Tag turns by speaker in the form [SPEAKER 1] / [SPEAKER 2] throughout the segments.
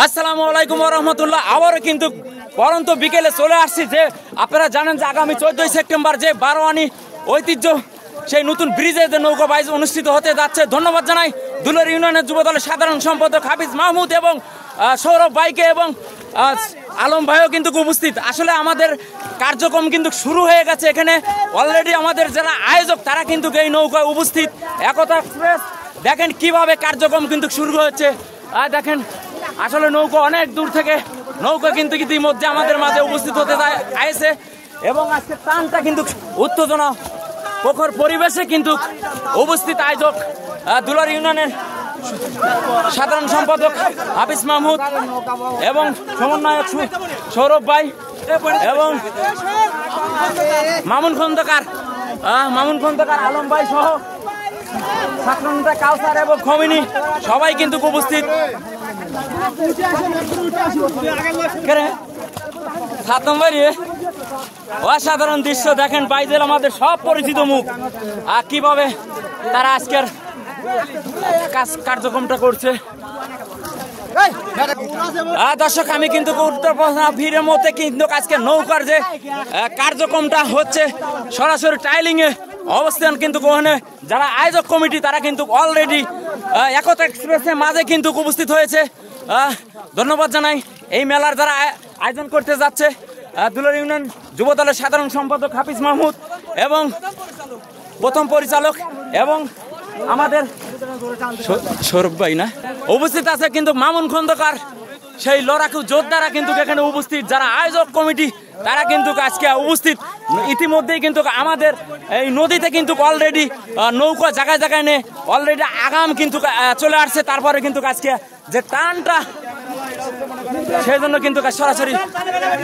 [SPEAKER 1] আসসালামু আলাইকুম ওয়া রাহমাতুল্লাহ। আবারও কিন্তু পরন্ত বিকেলে চলে আসছি। যে আপনারা জানেন যে আগামী 14 সেপ্টেম্বর যে বারোয়ানি ঐতিহ্য সেই নতুন ব্রিজে যে নৌকা বাইচ অনুষ্ঠিত হতে যাচ্ছে। ধন্যবাদ জানাই দুলার ইউনিয়নের যুব দলের সাধারণ সম্পাদক হাফিজ মাহমুদ এবং সৌরভ ভাইকে এবং আলম ভাইও কিন্তু উপস্থিত। আসলে আমাদের কার্যক্রম কিন্তু শুরু হয়ে গেছে। এখানে অলরেডি আমাদের যারা আয়োজক তারা কিন্তু এই নৌকায় উপস্থিত। একতা এক্সপ্রেস দেখেন কিভাবে কার্যক্রম কিন্তু শুরু হচ্ছে। দেখেন আসলে নৌকা অনেক দূর থেকে নৌকা কিন্তু ইতিমধ্যে আমাদের মাঝে উপস্থিত হতে আইছে এবং আজকে টানটা কিন্তু উত্তেজনা প্রখর পরিবেশে কিন্তু উপস্থিত আয়োজক দুলার ইউনিয়নের সাধারণ সম্পাদক হাফিজ মাহমুদ এবং সমন্বয়ক সৌরভ ভাই এবং মামুন খন্দকার আলম ভাই সহ ছাত্রনেতা কাউসার এবং খমিনি সবাই কিন্তু উপস্থিত। অসাধারণ দৃশ্য দেখেন, বাইদের আমাদের সব পরিচিত মুখ আর কিভাবে তারা আজকের কার্যক্রমটা করছে। দর্শক আমি কিন্তু উত্তর ভিড়ের মধ্যে কিন্তু আজকে নৌকার যে কার্যক্রমটা হচ্ছে সরাসরি টাইলিং এ অবস্থান কিন্তু ওখানে যারা আয়োজক কমিটি তারা কিন্তু অলরেডি একতা এক্সপ্রেসের মাঝে কিন্তু উপস্থিত হয়েছে। ধন্যবাদ জানাই এই মেলার যারা আয়োজন করতে যাচ্ছে দুলার ইউনিয়ন যুব দলের সাধারণ সম্পাদক হাফিজ মাহমুদ এবং প্রথম পরিচালক এবং আমাদের সৌরভ ভাই না উপস্থিত আছে কিন্তু মামুন খন্দকার সেই লড়াকু যোদ্ধারা কিন্তু এখানে উপস্থিত। যারা আয়োজক কমিটি তারা কিন্তু আজকে উপস্থিত। ইতিমধ্যেই কিন্তু আমাদের এই নদীতে কিন্তু অলরেডি নৌকা জায়গায় জায়গায় নিয়ে অলরেডি আগাম কিন্তু চলে আসছে। তারপরে কিন্তু আজকে যে টানটা সেই জন্য কিন্তু সরাসরি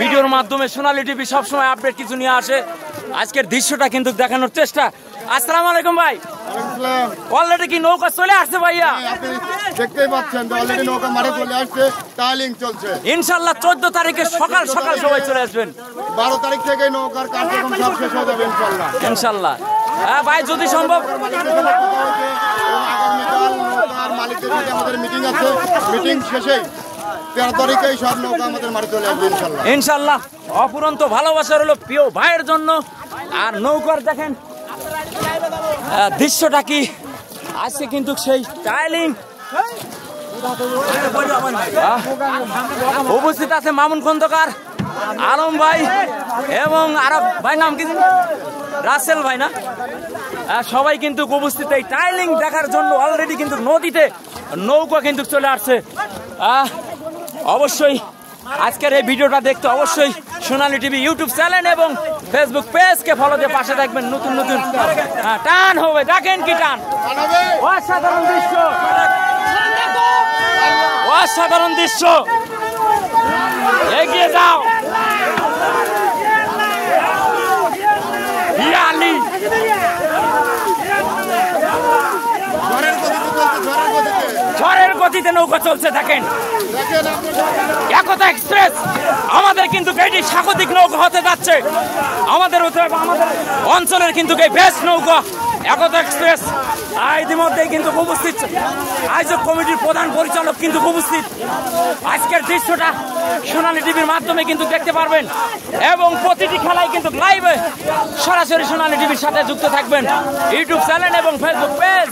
[SPEAKER 1] ভিডিওর মাধ্যমে সোনালী টিভি সবসময় আপডেট কিছু নিয়ে আসে। আজকের দৃশ্যটা কিন্তু দেখানোর চেষ্টা। আসসালামু আলাইকুম ভাই। অলরেডি কি নৌকা চলে আসছে ভাইয়া?
[SPEAKER 2] দেখতেই পাচ্ছেন অলরেডি নৌকা মাঠে চলে আসছে, টাইলিং চলছে।
[SPEAKER 1] ইনশাআল্লাহ 14 তারিখে সকাল সকাল সবাই চলে আসবেন।
[SPEAKER 2] 12 তারিখ থেকে নৌকার কার্যক্রম সব শেষ হয়ে যাবে ইনশাআল্লাহ।
[SPEAKER 1] ইনশাআল্লাহ হ্যাঁ ভাই যদি সম্ভব।
[SPEAKER 2] আগামীকাল নৌকার মালিকদের সাথে আমাদের মিটিং আছে, মিটিং শেষেই 13 তারিখে সব নৌকা আমাদের মাঠে চলে আসবে ইনশাআল্লাহ।
[SPEAKER 1] ইনশাআল্লাহ অপুরন্ত ভালোবাসা হলো প্রিয় ভাইয়ের জন্য। আর নৌকার দেখেন দৃশ্যটা কি আজকে কিন্তু সেই টাইলিং উপস্থিত আছে মামুন খন্দকার, আলম ভাই এবং আরব ভাই নাম কি রাসেল ভাই না, সবাই কিন্তু উপস্থিত এই টাইলিং দেখার জন্য। অলরেডি কিন্তু নদীতে নৌকা কিন্তু চলে আসছে। অবশ্যই আজকের এই ভিডিওটা দেখতে অবশ্যই সোনালী টিভি ইউটিউব চ্যানেল এবং ফেসবুক পেজকে ফলো দিয়ে পাশে থাকবেন। নতুন নতুন টান হবে, দেখেন কি টান, অসাধারণ দৃশ্য, অসাধারণ দৃশ্য। এগিয়ে যাও ঝড়ের গতিতে নৌকা চলছে। দেখেন একতা এক্সপ্রেস আমাদের কিন্তু এটি স্বাগতিক নৌকা হতে যাচ্ছে। আমাদের অঞ্চলের কিন্তু এই বেস্ট নৌকা একতা এক্সপ্রেস। ইতিমধ্যেই কিন্তু উপস্থিত আয়োজক কমিটির প্রধান পরিচালক কিন্তু উপস্থিত। আজকের দৃশ্যটা সোনালী টিভির মাধ্যমে কিন্তু দেখতে পারবেন এবং প্রতিটি খেলায় কিন্তু লাইভে সরাসরি সোনালী টিভির সাথে যুক্ত থাকবেন ইউটিউব চ্যানেল এবং ফেসবুক পেজ।